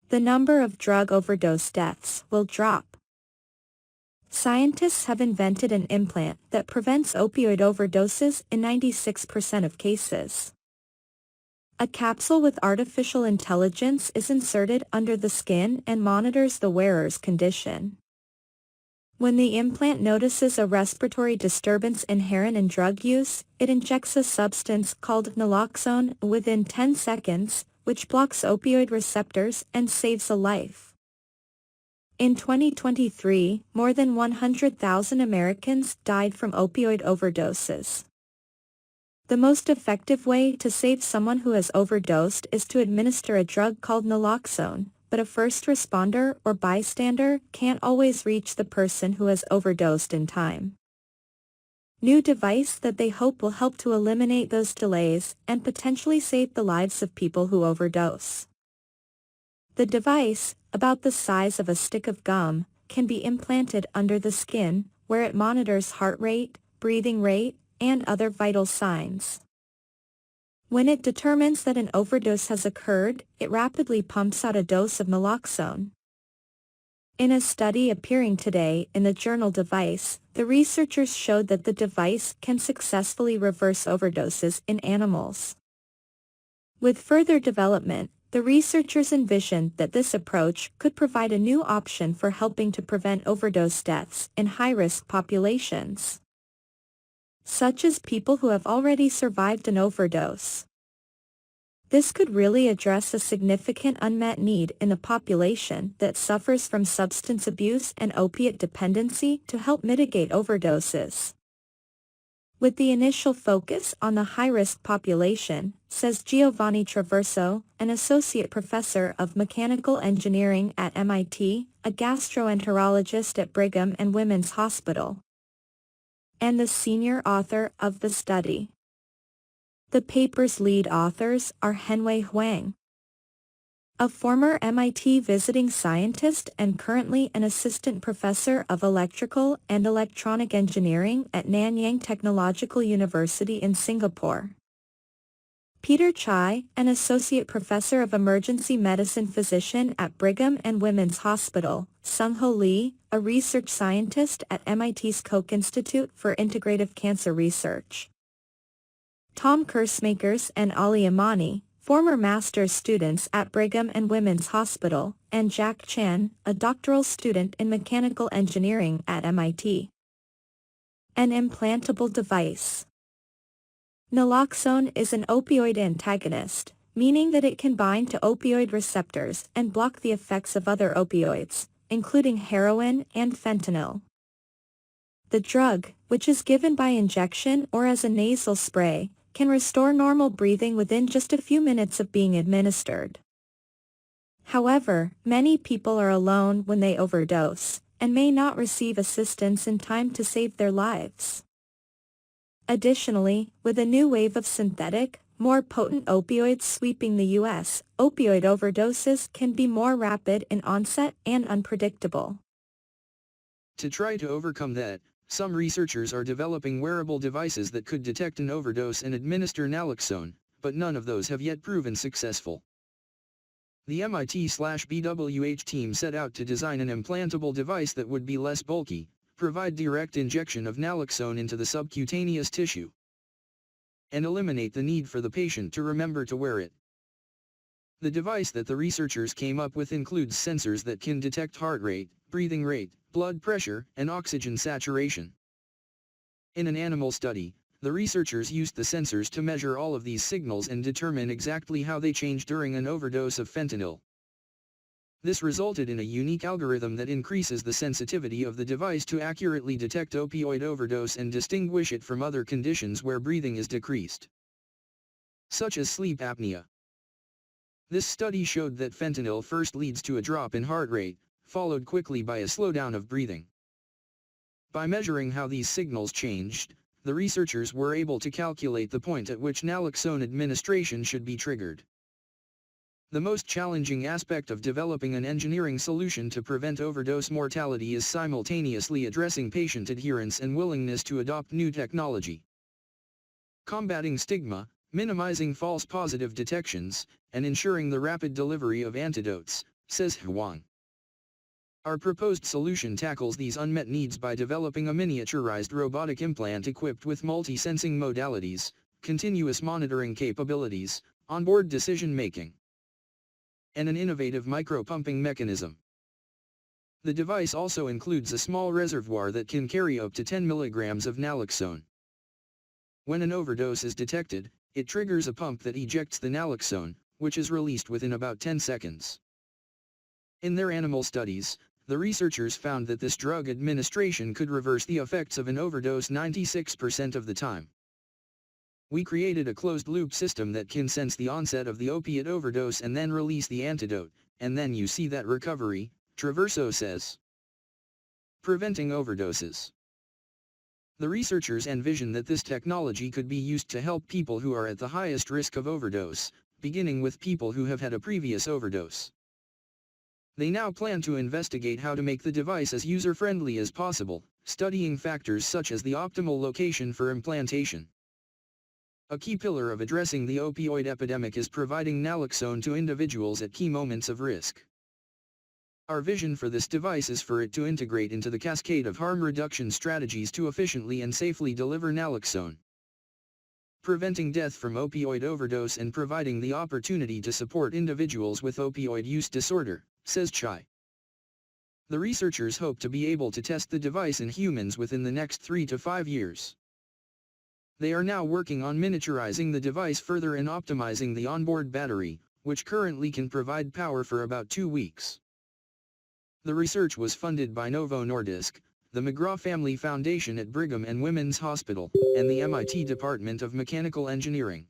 the number of drug overdose deaths will drop. Scientists have invented an implant that prevents opioid overdoses in 96% of cases. A capsule with artificial intelligence is inserted under the skin and monitors the wearer's condition. When the implant notices a respiratory disturbance inherent in drug use, it injects a substance called naloxone within 10 seconds, which blocks opioid receptors and saves a life. In 2023, more than 100,000 Americans died from opioid overdoses. The most effective way to save someone who has overdosed is to administer a drug called naloxone, but a first responder or bystander can't always reach the person who has overdosed in time. New device that they hope will help to eliminate those delays and potentially save the lives of people who overdose. The device, about the size of a stick of gum, can be implanted under the skin, where it monitors heart rate, breathing rate, and other vital signs. When it determines that an overdose has occurred, it rapidly pumps out a dose of naloxone. In a study appearing today in the journal Device, the researchers showed that the device can successfully reverse overdoses in animals. With further development, the researchers envisioned that this approach could provide a new option for helping to prevent overdose deaths in high-risk populations, such as people who have already survived an overdose. This could really address a significant unmet need in the population that suffers from substance abuse and opiate dependency to help mitigate overdoses. With the initial focus on the high-risk population, says Giovanni Traverso, an associate professor of mechanical engineering at MIT, a gastroenterologist at Brigham and Women's Hospital, and the senior author of the study. The paper's lead authors are Henwei Huang, a former MIT visiting scientist and currently an assistant professor of electrical and electronic engineering at Nanyang Technological University in Singapore. Peter Chai, an associate professor of emergency medicine physician at Brigham and Women's Hospital, Sung-Ho Lee, a research scientist at MIT's Koch Institute for Integrative Cancer Research, Tom Kersmakers and Ali Amani, former master's students at Brigham and Women's Hospital, and Jack Chan, a doctoral student in mechanical engineering at MIT. An implantable device. Naloxone is an opioid antagonist, meaning that it can bind to opioid receptors and block the effects of other opioids, including heroin and fentanyl. The drug, which is given by injection or as a nasal spray, can restore normal breathing within just a few minutes of being administered. However, many people are alone when they overdose, and may not receive assistance in time to save their lives. Additionally, with a new wave of synthetic, more potent opioids sweeping the U.S., opioid overdoses can be more rapid in onset and unpredictable. To try to overcome that, some researchers are developing wearable devices that could detect an overdose and administer naloxone, but none of those have yet proven successful. The MIT/BWH team set out to design an implantable device that would be less bulky, provide direct injection of naloxone into the subcutaneous tissue, and eliminate the need for the patient to remember to wear it. The device that the researchers came up with includes sensors that can detect heart rate, breathing rate, blood pressure, and oxygen saturation. In an animal study, the researchers used the sensors to measure all of these signals and determine exactly how they change during an overdose of fentanyl. This resulted in a unique algorithm that increases the sensitivity of the device to accurately detect opioid overdose and distinguish it from other conditions where breathing is decreased, such as sleep apnea. This study showed that fentanyl first leads to a drop in heart rate, followed quickly by a slowdown of breathing. By measuring how these signals changed, the researchers were able to calculate the point at which naloxone administration should be triggered. The most challenging aspect of developing an engineering solution to prevent overdose mortality is simultaneously addressing patient adherence and willingness to adopt new technology. Combating stigma, minimizing false positive detections, and ensuring the rapid delivery of antidotes, says Huang. Our proposed solution tackles these unmet needs by developing a miniaturized robotic implant equipped with multi-sensing modalities, continuous monitoring capabilities, onboard decision-making, and an innovative micro-pumping mechanism. The device also includes a small reservoir that can carry up to 10 milligrams of naloxone. When an overdose is detected, it triggers a pump that ejects the naloxone, which is released within about 10 seconds. In their animal studies, the researchers found that this drug administration could reverse the effects of an overdose 96% of the time. We created a closed-loop system that can sense the onset of the opiate overdose and then release the antidote, and then you see that recovery, Traverso says. Preventing overdoses. The researchers envision that this technology could be used to help people who are at the highest risk of overdose, beginning with people who have had a previous overdose. They now plan to investigate how to make the device as user-friendly as possible, studying factors such as the optimal location for implantation. A key pillar of addressing the opioid epidemic is providing naloxone to individuals at key moments of risk. Our vision for this device is for it to integrate into the cascade of harm reduction strategies to efficiently and safely deliver naloxone, preventing death from opioid overdose and providing the opportunity to support individuals with opioid use disorder, says Chai. The researchers hope to be able to test the device in humans within the next 3 to 5 years. They are now working on miniaturizing the device further and optimizing the onboard battery, which currently can provide power for about 2 weeks. The research was funded by Novo Nordisk, the McGraw Family Foundation at Brigham and Women's Hospital, and the MIT Department of Mechanical Engineering.